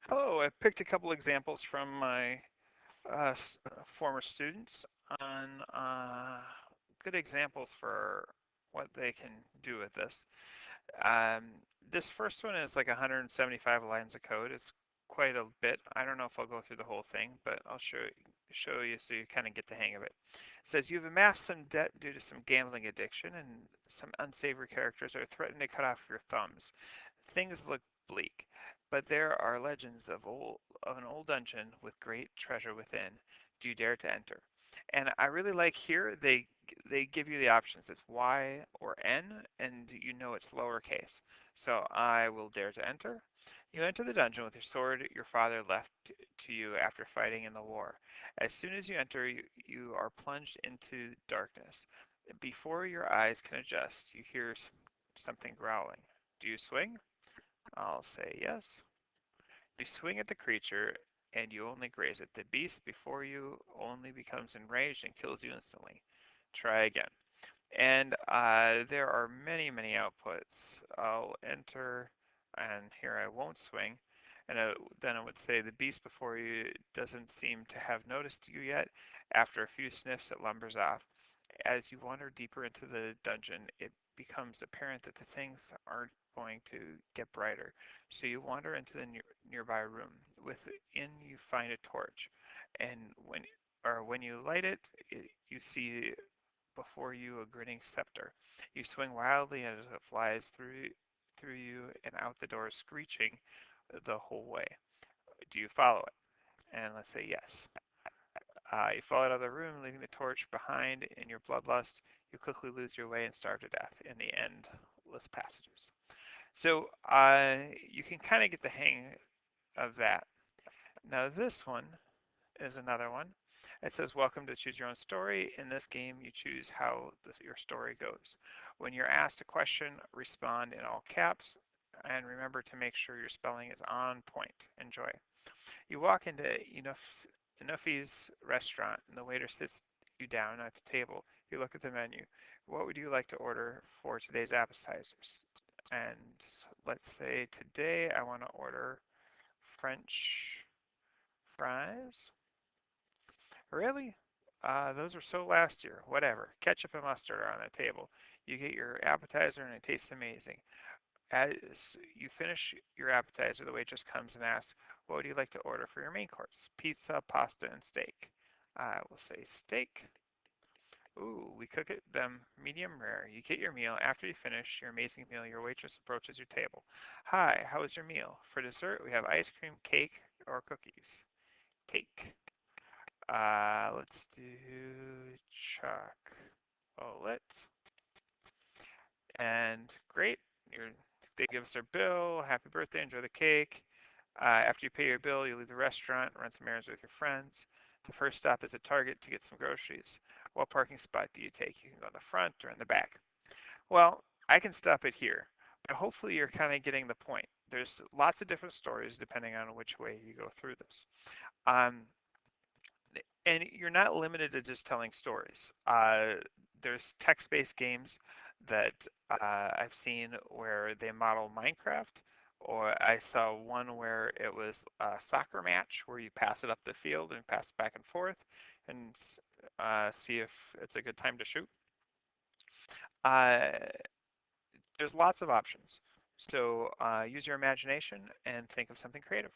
Hello, I picked a couple examples from my former students on good examples for what they can do with this. Um, this first one is like 175 lines of code. It's quite a bit. I don't know if I'll go through the whole thing, but I'll show you so you kind of get the hang of it. It says you've amassed some debt due to some gambling addiction, and some unsavory characters are threatening to cut off your thumbs. Things look bleak, but there are legends of an old dungeon with great treasure within. Do you dare to enter? And I really like here they give you the options. It's Y or N, and you know it's lowercase. So I will dare to enter. You enter the dungeon with your sword your father left to you after fighting in the war. As soon as you enter, you are plunged into darkness. Before your eyes can adjust, you hear something growling. Do you swing? I'll say yes. You swing at the creature and you only graze it. The beast before you only becomes enraged and kills you instantly. Try again. And there are many, many outputs. I'll enter, and here I won't swing. And then it would say the beast before you doesn't seem to have noticed you yet. After a few sniffs, it lumbers off. As you wander deeper into the dungeon, it becomes apparent that the things aren't going to get brighter. So you wander into the nearby room. Within, you find a torch, and when you light it, you see before you a grinning scepter. You swing wildly as it flies through you and out the door, screeching the whole way. Do you follow it? And let's say yes. You fall out of the room, leaving the torch behind in your bloodlust. You quickly lose your way and starve to death in the endless passages. So you can kind of get the hang of that. Now this one is another one. It says, welcome to choose your own story. In this game, you choose how your story goes. When you're asked a question, respond in all caps, and remember to make sure your spelling is on point. Enjoy. You walk into Inufi's restaurant, and the waiter sits you down at the table. You look at the menu. What would you like to order for today's appetizers? And let's say today I want to order French fries. Really? Those were so last year. Whatever. Ketchup and mustard are on the table. You get your appetizer and it tastes amazing. As you finish your appetizer, the waitress comes and asks, what would you like to order for your main course? Pizza, pasta, and steak. I will say steak. Ooh, we cook it them medium rare. You get your meal. After you finish your amazing meal, your waitress approaches your table. Hi, how was your meal? For dessert, we have ice cream, cake, or cookies. Cake. Let's do chocolate. And great, they give us their bill. Happy birthday, enjoy the cake. After you pay your bill, you leave the restaurant, run some errands with your friends. The first stop is at Target to get some groceries. What parking spot do you take? You can go in the front or in the back. Well, I can stop it here, but hopefully you're kind of getting the point. There's lots of different stories depending on which way you go through this. Um, and you're not limited to just telling stories. There's text-based games that I've seen where they model Minecraft, or I saw one where it was a soccer match where you pass it up the field and pass it back and forth and see if it's a good time to shoot. Uh, there's lots of options. So use your imagination and think of something creative.